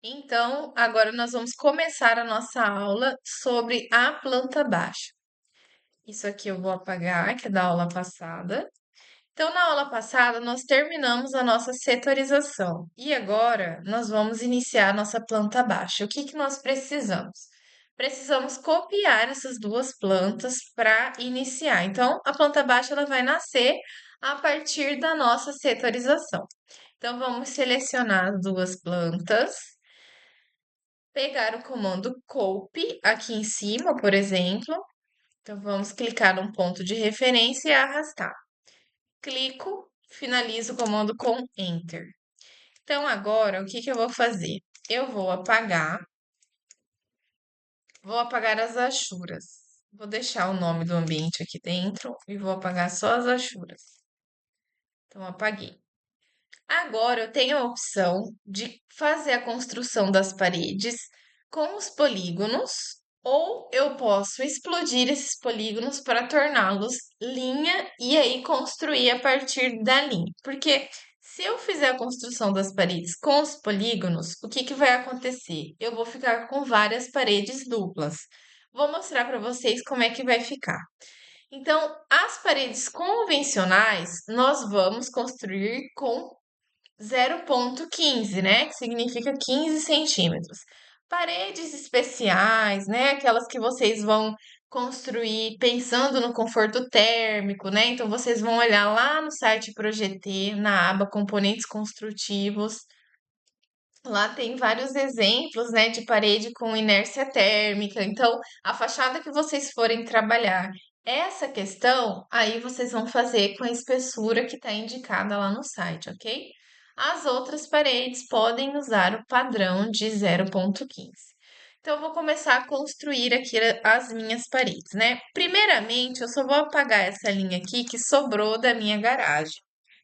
Então, agora nós vamos começar a nossa aula sobre a planta baixa. Isso aqui eu vou apagar, que é da aula passada. Então, na aula passada, nós terminamos a nossa setorização. E agora, nós vamos iniciar a nossa planta baixa. O que que nós precisamos? Precisamos copiar essas duas plantas para iniciar. Então, a planta baixa ela vai nascer a partir da nossa setorização. Então, vamos selecionar as duas plantas, pegar o comando copy aqui em cima, por exemplo. Então, vamos clicar num ponto de referência e arrastar. Clico, finalizo o comando com Enter. Então, agora, o que que eu vou fazer? Eu vou apagar as achuras. Vou deixar o nome do ambiente aqui dentro e vou apagar só as achuras. Então, apaguei. Agora eu tenho a opção de fazer a construção das paredes com os polígonos, ou eu posso explodir esses polígonos para torná-los linha e aí construir a partir da linha. Porque se eu fizer a construção das paredes com os polígonos, o que que vai acontecer? Eu vou ficar com várias paredes duplas. Vou mostrar para vocês como é que vai ficar. Então, as paredes convencionais nós vamos construir com 0,15, né? Que significa 15 centímetros. Paredes especiais, né? Aquelas que vocês vão construir pensando no conforto térmico, né? Então, vocês vão olhar lá no site Projetê, na aba Componentes Construtivos. Lá tem vários exemplos, né, de parede com inércia térmica. Então, a fachada que vocês forem trabalhar essa questão, aí vocês vão fazer com a espessura que está indicada lá no site, ok? As outras paredes podem usar o padrão de 0,15. Então, eu vou começar a construir aqui as minhas paredes, né? Primeiramente, eu só vou apagar essa linha aqui que sobrou da minha garagem.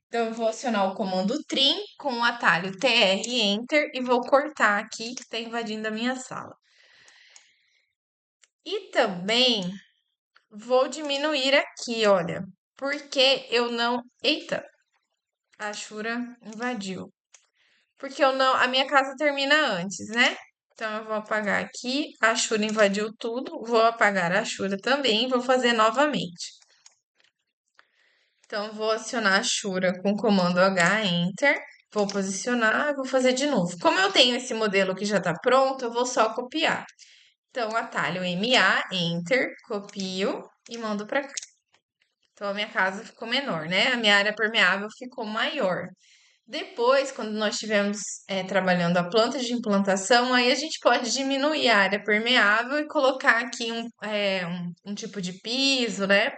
Então, eu vou acionar o comando Trim com o atalho TR Enter e vou cortar aqui que está invadindo a minha sala. E também vou diminuir aqui, olha, porque eu não. Eita, a Shura invadiu. Porque eu não. A minha casa termina antes, né? Então, eu vou apagar aqui. A Shura invadiu tudo. Vou apagar a Shura também e vou fazer novamente. Então, vou acionar a Shura com o comando H, Enter. Vou posicionar e vou fazer de novo. Como eu tenho esse modelo que já está pronto, eu vou só copiar. Então, atalho MA, Enter, copio e mando para cá. Então, a minha casa ficou menor, né? A minha área permeável ficou maior. Depois, quando nós estivermos trabalhando a planta de implantação, aí a gente pode diminuir a área permeável e colocar aqui um tipo de piso, né?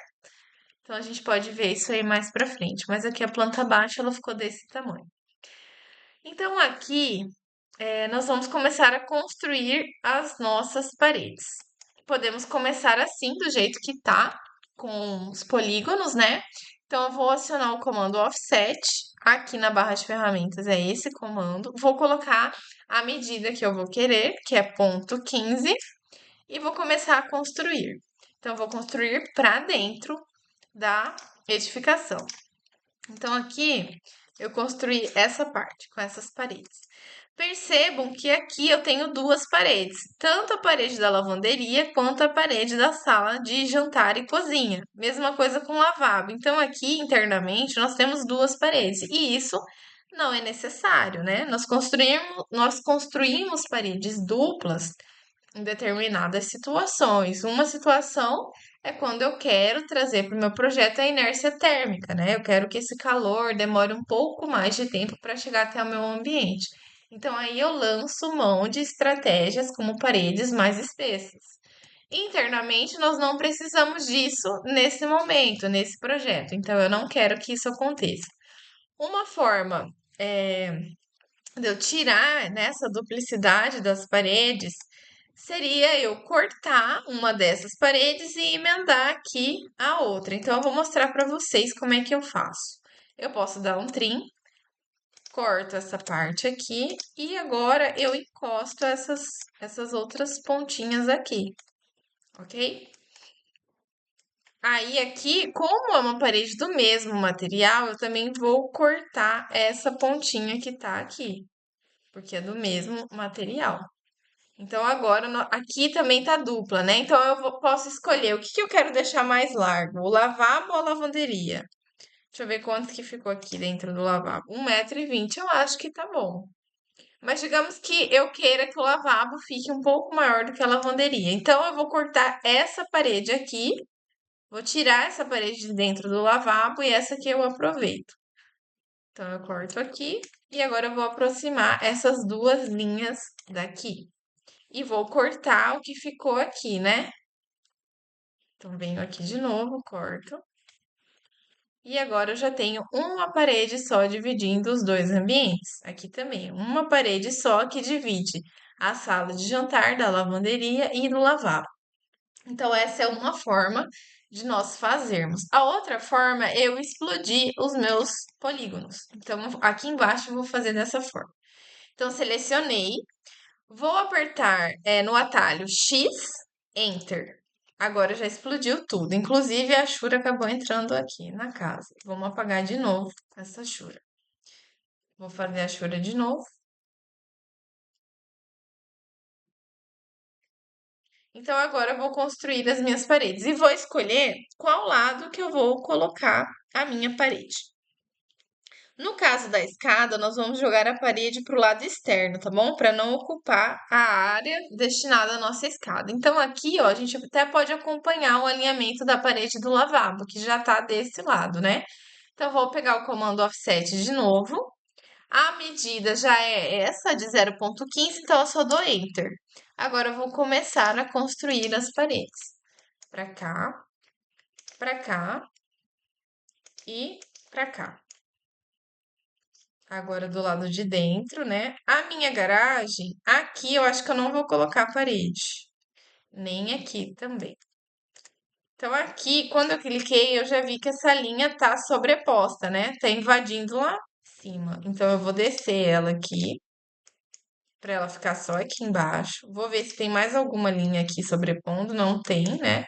Então a gente pode ver isso aí mais pra frente, mas aqui a planta baixa ela ficou desse tamanho. Então aqui nós vamos começar a construir as nossas paredes. Podemos começar assim, do jeito que tá, com os polígonos, né? Então eu vou acionar o comando Offset. Aqui na barra de ferramentas é esse comando. Vou colocar a medida que eu vou querer, que é ponto 15, e vou começar a construir. Então, eu vou construir para dentro da edificação. Então, aqui eu construí essa parte com essas paredes. Percebam que aqui eu tenho duas paredes, tanto a parede da lavanderia quanto a parede da sala de jantar e cozinha. Mesma coisa com o lavabo. Então, aqui internamente nós temos duas paredes e isso não é necessário, né? Nós construímos paredes duplas em determinadas situações. Uma situação é quando eu quero trazer para o meu projeto a inércia térmica, né? Eu quero que esse calor demore um pouco mais de tempo para chegar até o meu ambiente. Então, aí eu lanço mão de estratégias como paredes mais espessas. Internamente, nós não precisamos disso nesse momento, nesse projeto. Então, eu não quero que isso aconteça. Uma forma de eu tirar nessa duplicidade das paredes seria eu cortar uma dessas paredes e emendar aqui a outra. Então, eu vou mostrar para vocês como é que eu faço. Eu posso dar um trim, corto essa parte aqui e agora eu encosto essas outras pontinhas aqui, ok? Aí aqui, como é uma parede do mesmo material, eu também vou cortar essa pontinha que tá aqui. porque é do mesmo material. Então agora aqui também tá dupla, né? Então posso escolher o que que eu quero deixar mais largo, o lavabo ou a lavanderia. Deixa eu ver quanto que ficou aqui dentro do lavabo. 1,20 m, eu acho que tá bom. Mas digamos que eu queira que o lavabo fique um pouco maior do que a lavanderia. Então eu vou cortar essa parede aqui, vou tirar essa parede de dentro do lavabo e essa aqui eu aproveito. Então eu corto aqui e agora eu vou aproximar essas duas linhas daqui. E vou cortar o que ficou aqui, né? Então venho aqui de novo, corto. E agora eu já tenho uma parede só dividindo os dois ambientes. Aqui também, uma parede só que divide a sala de jantar da lavanderia e do lavabo. Então, essa é uma forma de nós fazermos. A outra forma é eu explodir os meus polígonos. Então, aqui embaixo eu vou fazer dessa forma. Então, selecionei, vou apertar no atalho X, Enter. Agora já explodiu tudo. Inclusive, a Shura acabou entrando aqui na casa. Vamos apagar de novo essa Shura. Vou fazer a Shura de novo. Então, agora eu vou construir as minhas paredes e vou escolher qual lado que eu vou colocar a minha parede. No caso da escada, nós vamos jogar a parede para o lado externo, tá bom? Para não ocupar a área destinada à nossa escada. Então, aqui, ó, a gente até pode acompanhar o alinhamento da parede do lavabo, que já tá desse lado, né? Então, vou pegar o comando offset de novo. A medida já é essa, de 0,15, então eu só dou Enter. Agora, eu vou começar a construir as paredes. Pra cá e pra cá. Agora do lado de dentro, né? A minha garagem, aqui eu acho que eu não vou colocar parede. Nem aqui também. Então aqui, quando eu cliquei, eu já vi que essa linha tá sobreposta, né? Tá invadindo lá em cima. Então eu vou descer ela aqui, para ela ficar só aqui embaixo. Vou ver se tem mais alguma linha aqui sobrepondo. Não tem, né?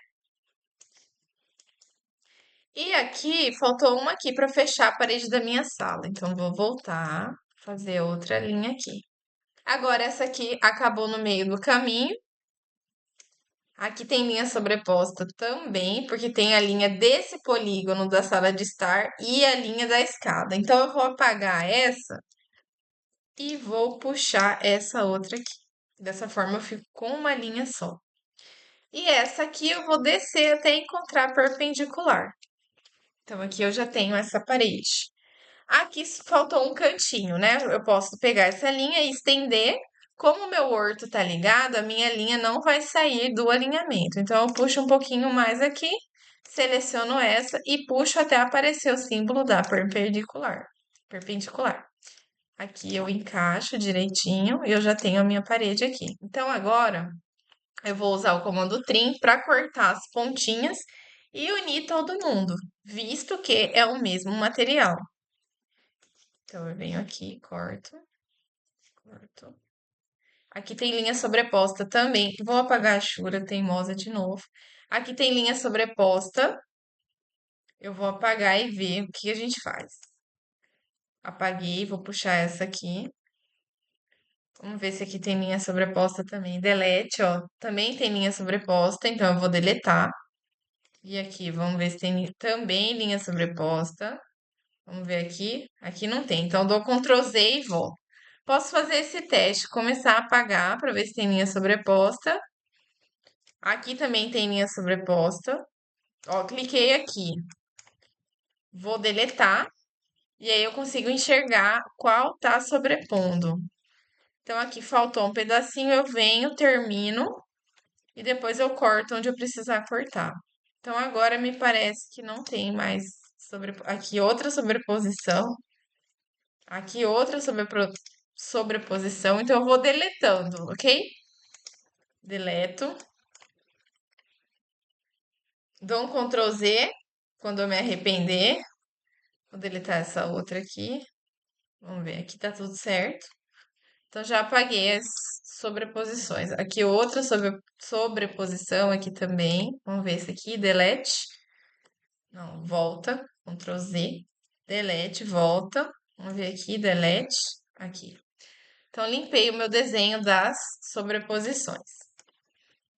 E aqui, faltou uma aqui para fechar a parede da minha sala. Então vou voltar, fazer outra linha aqui. Agora, essa aqui acabou no meio do caminho. Aqui tem linha sobreposta também, porque tem a linha desse polígono da sala de estar e a linha da escada. Então, eu vou apagar essa e vou puxar essa outra aqui. Dessa forma, eu fico com uma linha só. E essa aqui eu vou descer até encontrar perpendicular. Então, aqui eu já tenho essa parede. Aqui faltou um cantinho, né? Eu posso pegar essa linha e estender. Como o meu horto tá ligado, a minha linha não vai sair do alinhamento. Então, eu puxo um pouquinho mais aqui, seleciono essa e puxo até aparecer o símbolo da perpendicular. Perpendicular. Aqui eu encaixo direitinho e eu já tenho a minha parede aqui. Então, agora eu vou usar o comando trim para cortar as pontinhas e unir todo mundo, visto que é o mesmo material. Então, eu venho aqui, corto, corto. Aqui tem linha sobreposta também. Vou apagar a Shura teimosa de novo. Aqui tem linha sobreposta. Eu vou apagar e ver o que a gente faz. Apaguei, vou puxar essa aqui. Vamos ver se aqui tem linha sobreposta também. Delete, ó. Também tem linha sobreposta, então eu vou deletar. E aqui, vamos ver se tem também linha sobreposta. Vamos ver aqui. Aqui não tem. Então, eu dou Ctrl Z e volto. Posso fazer esse teste, começar a apagar para ver se tem linha sobreposta. Aqui também tem linha sobreposta. Ó, cliquei aqui. Vou deletar. E aí eu consigo enxergar qual tá sobrepondo. Então, aqui faltou um pedacinho, eu venho, termino. E depois eu corto onde eu precisar cortar. Então, agora me parece que não tem mais aqui outra sobreposição. Aqui outra sobreposição, então eu vou deletando, ok? Deleto. Dou um Ctrl Z quando eu me arrepender. Vou deletar essa outra aqui. Vamos ver, aqui tá tudo certo. Então já apaguei as sobreposições. Aqui outra sobreposição aqui também. Vamos ver esse aqui, delete. Não, volta. Ctrl Z. Delete, volta. Vamos ver aqui, delete. Aqui. Então, limpei o meu desenho das sobreposições.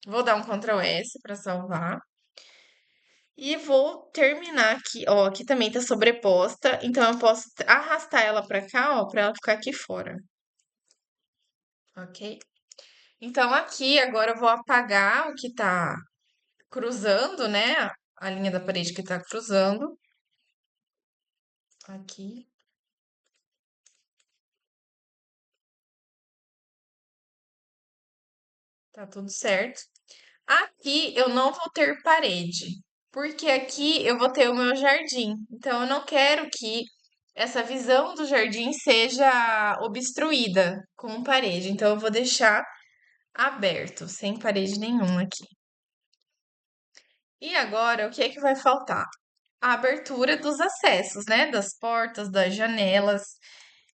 Vou dar um Ctrl S para salvar. E vou terminar aqui, ó, aqui também tá sobreposta, então eu posso arrastar ela pra cá, ó, pra ela ficar aqui fora, ok? Então aqui agora eu vou apagar o que tá cruzando, né? A linha da parede que tá cruzando. Aqui, tá tudo certo. Aqui eu não vou ter parede, porque aqui eu vou ter o meu jardim. Então eu não quero que essa visão do jardim seja obstruída com parede. Então eu vou deixar aberto, sem parede nenhuma aqui. E agora, o que é que vai faltar? A abertura dos acessos, né? Das portas, das janelas.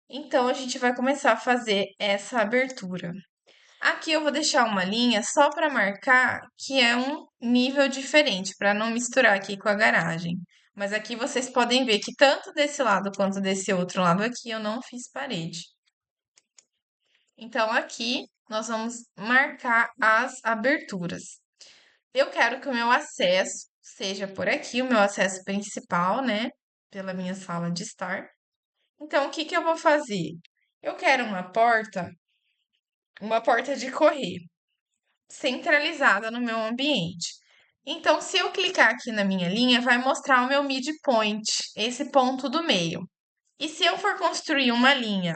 Então, a gente vai começar a fazer essa abertura. Aqui eu vou deixar uma linha só para marcar que é um nível diferente, para não misturar aqui com a garagem. Mas aqui vocês podem ver que tanto desse lado quanto desse outro lado aqui eu não fiz parede. Então, aqui nós vamos marcar as aberturas. Eu quero que o meu acesso seja por aqui, o meu acesso principal, né? Pela minha sala de estar. Então, o que que eu vou fazer? Eu quero uma porta de correr, centralizada no meu ambiente. Então, se eu clicar aqui na minha linha, vai mostrar o meu midpoint, esse ponto do meio. E se eu for construir uma linha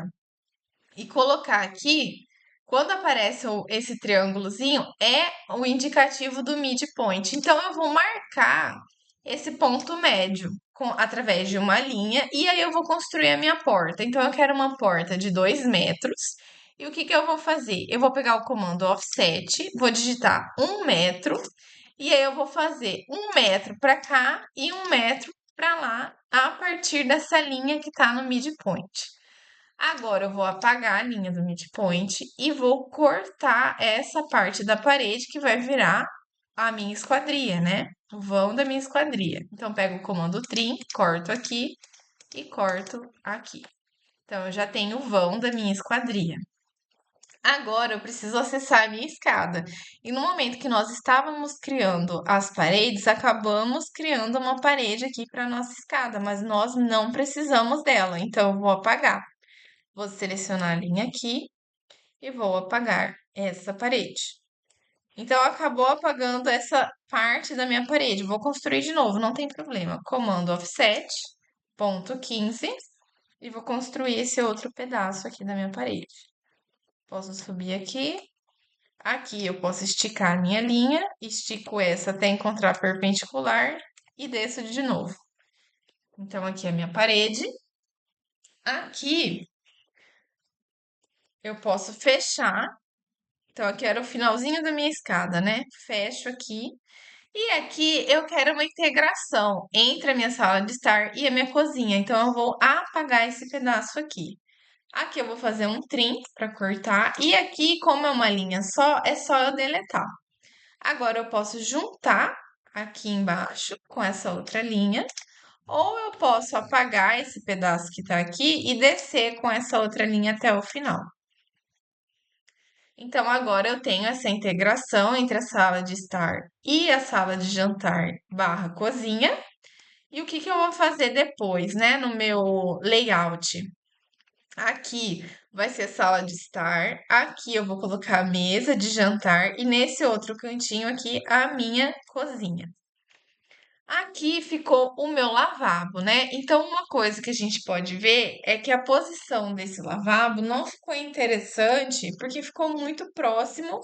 e colocar aqui, quando aparece esse triângulozinho, é o indicativo do midpoint. Então, eu vou marcar esse ponto médio através de uma linha e aí eu vou construir a minha porta. Então, eu quero uma porta de 2 metros. E o que que eu vou fazer? Eu vou pegar o comando offset, vou digitar 1 metro e aí eu vou fazer 1 metro para cá e 1 metro para lá a partir dessa linha que está no midpoint. Agora eu vou apagar a linha do midpoint e vou cortar essa parte da parede que vai virar a minha esquadria, né? O vão da minha esquadria. Então, pego o comando trim, corto aqui e corto aqui. Então, eu já tenho o vão da minha esquadria. Agora eu preciso acessar a minha escada. E no momento que nós estávamos criando as paredes, acabamos criando uma parede aqui para nossa escada, mas nós não precisamos dela, então eu vou apagar. Vou selecionar a linha aqui e vou apagar essa parede. Então, acabou apagando essa parte da minha parede. Vou construir de novo, não tem problema. Comando offset, ponto 15, e vou construir esse outro pedaço aqui da minha parede. Posso subir aqui. Aqui eu posso esticar a minha linha, estico essa até encontrar perpendicular e desço de novo. Então, aqui é a minha parede. Aqui eu posso fechar. Então, aqui era o finalzinho da minha escada, né? Fecho aqui. E aqui eu quero uma integração entre a minha sala de estar e a minha cozinha. Então, eu vou apagar esse pedaço aqui. Aqui eu vou fazer um trim para cortar. E aqui, como é uma linha só, é só eu deletar. Agora, eu posso juntar aqui embaixo com essa outra linha. Ou eu posso apagar esse pedaço que tá aqui e descer com essa outra linha até o final. Então, agora eu tenho essa integração entre a sala de estar e a sala de jantar barra cozinha. E o que que eu vou fazer depois, né, no meu layout? Aqui vai ser a sala de estar, aqui eu vou colocar a mesa de jantar e nesse outro cantinho aqui a minha cozinha. Aqui ficou o meu lavabo, né? Então, uma coisa que a gente pode ver é que a posição desse lavabo não ficou interessante porque ficou muito próximo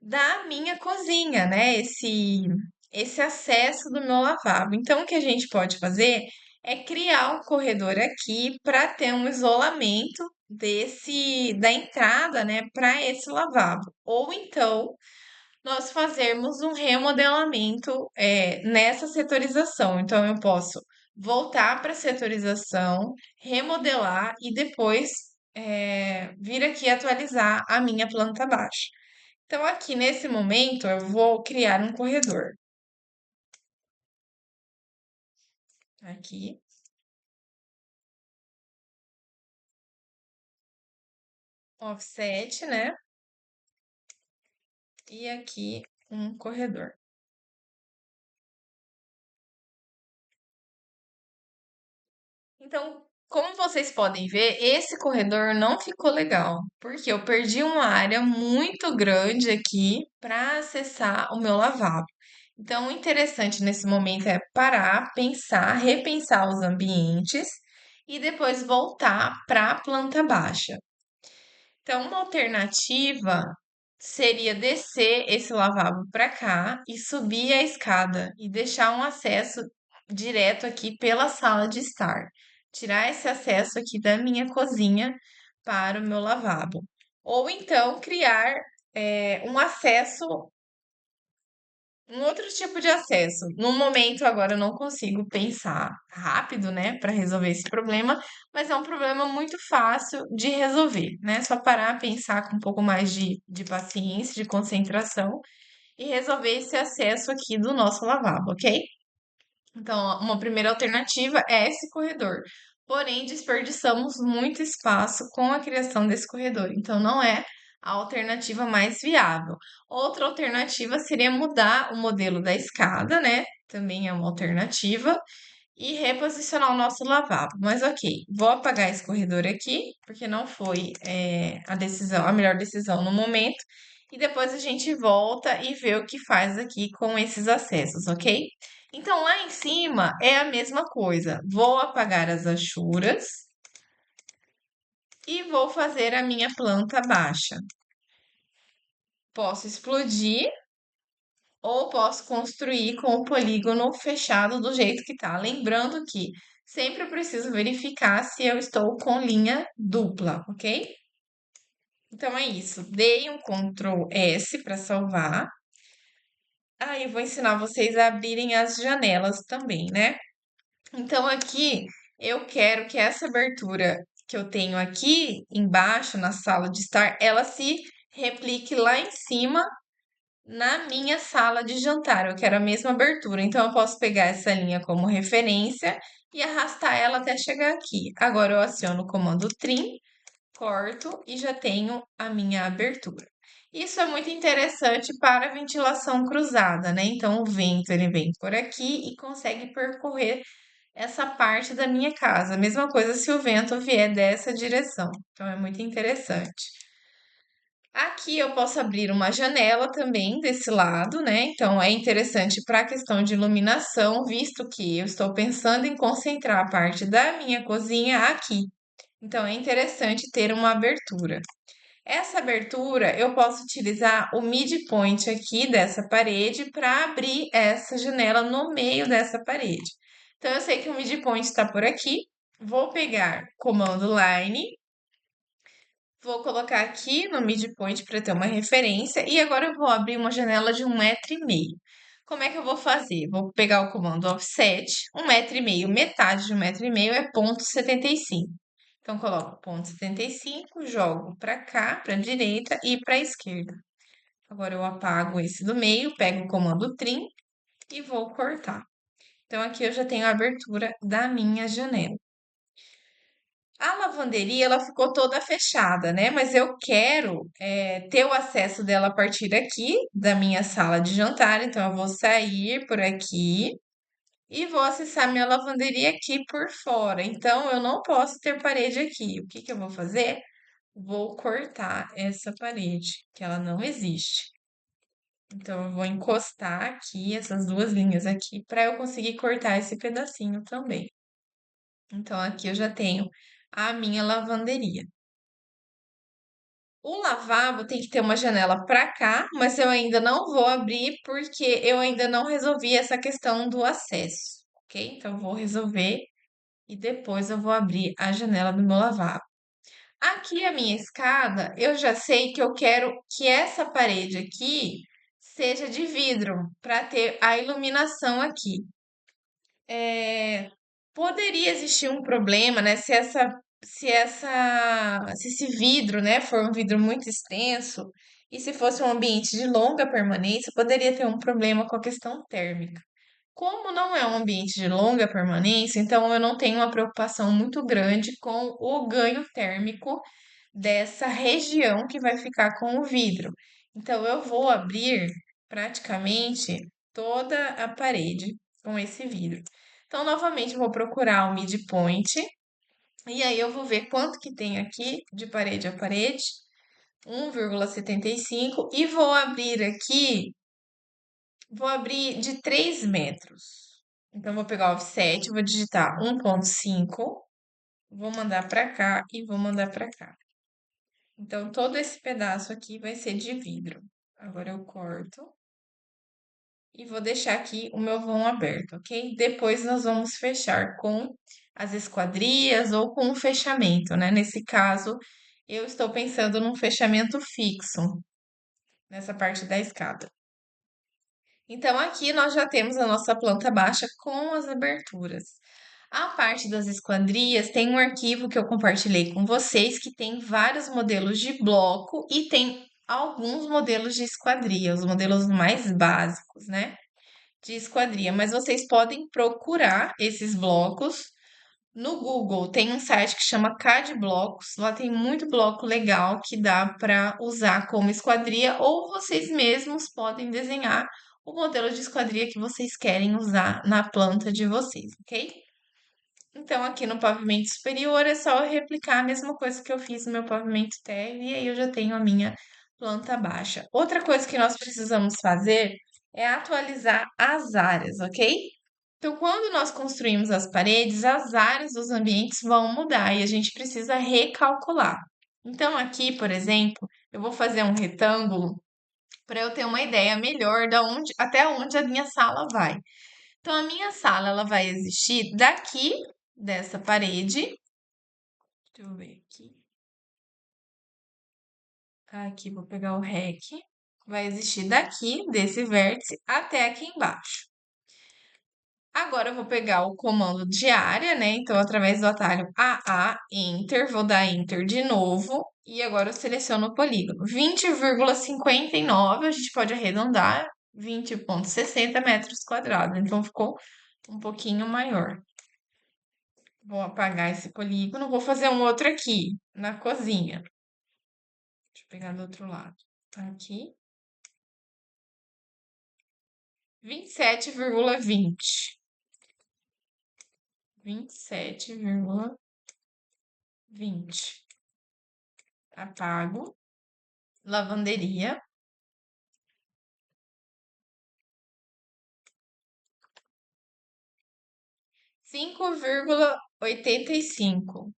da minha cozinha, né? Esse acesso do meu lavabo. Então, o que a gente pode fazer é criar um corredor aqui para ter um isolamento desse da entrada, né, para esse lavabo. Ou então nós fazermos um remodelamento nessa setorização. Então, eu posso voltar para a setorização, remodelar e depois vir aqui atualizar a minha planta baixa. Então, aqui nesse momento, eu vou criar um corredor. Aqui. offset, né? E aqui um corredor. Então, como vocês podem ver, esse corredor não ficou legal, porque eu perdi uma área muito grande aqui para acessar o meu lavabo. Então, o interessante nesse momento é parar, pensar, repensar os ambientes e depois voltar para a planta baixa. Então, uma alternativa seria descer esse lavabo para cá e subir a escada e deixar um acesso direto aqui pela sala de estar. Tirar esse acesso aqui da minha cozinha para o meu lavabo. Ou então criar um acesso, um outro tipo de acesso. No momento, agora eu não consigo pensar rápido, né, para resolver esse problema, mas é um problema muito fácil de resolver, né? Só parar, pensar com um pouco mais de paciência, de concentração e resolver esse acesso aqui do nosso lavabo, ok? Então, uma primeira alternativa é esse corredor. Porém, desperdiçamos muito espaço com a criação desse corredor. Então, não é a alternativa mais viável. Outra alternativa seria mudar o modelo da escada, né? Também é uma alternativa. E reposicionar o nosso lavabo. Mas ok, vou apagar esse corredor aqui, porque não foi a melhor decisão no momento. E depois a gente volta e vê o que faz aqui com esses acessos, ok? Então, lá em cima é a mesma coisa. Vou apagar as achuras e vou fazer a minha planta baixa. Posso explodir ou posso construir com o polígono fechado do jeito que tá. Lembrando que sempre eu preciso verificar se eu estou com linha dupla, ok? Então é isso. Dei um Ctrl S para salvar. Ah, eu vou ensinar vocês a abrirem as janelas também, né? Então aqui eu quero que essa abertura que eu tenho aqui embaixo na sala de estar, ela se replique lá em cima na minha sala de jantar. Eu quero a mesma abertura, então eu posso pegar essa linha como referência e arrastar ela até chegar aqui. Agora eu aciono o comando Trim, corto e já tenho a minha abertura. Isso é muito interessante para ventilação cruzada, né? Então o vento ele vem por aqui e consegue percorrer essa parte da minha casa. Mesma coisa se o vento vier dessa direção. Então é muito interessante. Aqui eu posso abrir uma janela também desse lado, né? Então é interessante para a questão de iluminação, visto que eu estou pensando em concentrar a parte da minha cozinha aqui. Então é interessante ter uma abertura. Essa abertura eu posso utilizar o midpoint aqui dessa parede para abrir essa janela no meio dessa parede. Então eu sei que o midpoint está por aqui. Vou pegar comando line. Vou colocar aqui no midpoint para ter uma referência e agora eu vou abrir uma janela de 1,5 m. Como é que eu vou fazer? Vou pegar o comando offset, 1,5 m, metade de 1,5 m é 0,75. Então coloco 0,75, jogo para cá, para a direita e para a esquerda. Agora eu apago esse do meio, pego o comando trim e vou cortar. Então aqui eu já tenho a abertura da minha janela. A lavanderia, ela ficou toda fechada, né? Mas eu quero ter o acesso dela a partir daqui, da minha sala de jantar. Então, eu vou sair por aqui e vou acessar minha lavanderia aqui por fora. Então, eu não posso ter parede aqui. O que que eu vou fazer? Vou cortar essa parede, que ela não existe. Então, eu vou encostar aqui, essas duas linhas aqui, para eu conseguir cortar esse pedacinho também. Então, aqui eu já tenho a minha lavanderia. O lavabo tem que ter uma janela para cá, mas eu ainda não vou abrir porque eu ainda não resolvi essa questão do acesso, ok? Então, eu vou resolver e depois eu vou abrir a janela do meu lavabo. Aqui a minha escada, eu já sei que eu quero que essa parede aqui seja de vidro para ter a iluminação aqui. Poderia existir um problema, né? Se esse vidro, né, for um vidro muito extenso e se fosse um ambiente de longa permanência, poderia ter um problema com a questão térmica. Como não é um ambiente de longa permanência, então eu não tenho uma preocupação muito grande com o ganho térmico dessa região que vai ficar com o vidro. Então, eu vou abrir praticamente toda a parede com esse vidro. Então, novamente, eu vou procurar o midpoint e aí eu vou ver quanto que tem aqui de parede a parede, 1,75, e vou abrir aqui, vou abrir de 3 metros. Então, vou pegar o offset, vou digitar 1,5, vou mandar para cá e vou mandar para cá. Então, todo esse pedaço aqui vai ser de vidro. Agora eu corto e vou deixar aqui o meu vão aberto, ok? Depois nós vamos fechar com as esquadrias ou com o fechamento, né? Nesse caso, eu estou pensando num fechamento fixo nessa parte da escada. Então, aqui nós já temos a nossa planta baixa com as aberturas. A parte das esquadrias tem um arquivo que eu compartilhei com vocês que tem vários modelos de bloco e tem alguns modelos de esquadria, os modelos mais básicos, né? De esquadria. Mas vocês podem procurar esses blocos no Google. Tem um site que chama CAD Blocos. Lá tem muito bloco legal que dá para usar como esquadria, ou vocês mesmos podem desenhar o modelo de esquadria que vocês querem usar na planta de vocês, ok? Então, aqui no pavimento superior é só eu replicar a mesma coisa que eu fiz no meu pavimento térreo e aí eu já tenho a minha planta baixa. Outra coisa que nós precisamos fazer é atualizar as áreas, ok? Então, quando nós construímos as paredes, as áreas dos ambientes vão mudar e a gente precisa recalcular. Então, aqui, por exemplo, eu vou fazer um retângulo para eu ter uma ideia melhor de onde, até onde a minha sala vai. Então, a minha sala ela vai existir daqui dessa parede. Deixa eu ver aqui. Aqui, vou pegar o REC. Vai existir daqui, desse vértice, até aqui embaixo. Agora eu vou pegar o comando de área, né? Então, através do atalho AA, Enter, vou dar Enter de novo. E agora eu seleciono o polígono. 20,59, a gente pode arredondar, 20,60 metros quadrados. Então, ficou um pouquinho maior. Vou apagar esse polígono. Vou fazer um outro aqui, na cozinha. Deixa eu pegar do outro lado. Aqui. 27,20. 27,20. Apago. Lavanderia. 5,85.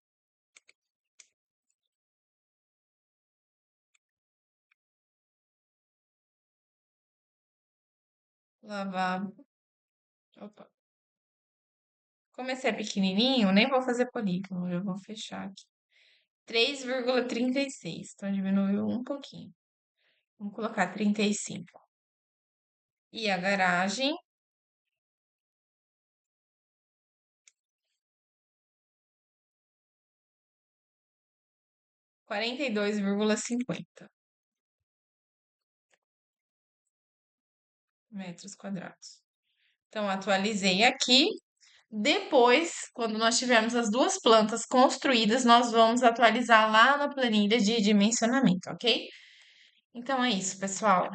Lavabo. Opa. Como esse é pequenininho, nem vou fazer polígono, eu vou fechar aqui. 3,36. Então, diminuiu um pouquinho. Vamos colocar 35. E a garagem, 42,50 metros quadrados. Então, atualizei aqui. Depois, quando nós tivermos as duas plantas construídas, nós vamos atualizar lá na planilha de dimensionamento, ok? Então é isso, pessoal.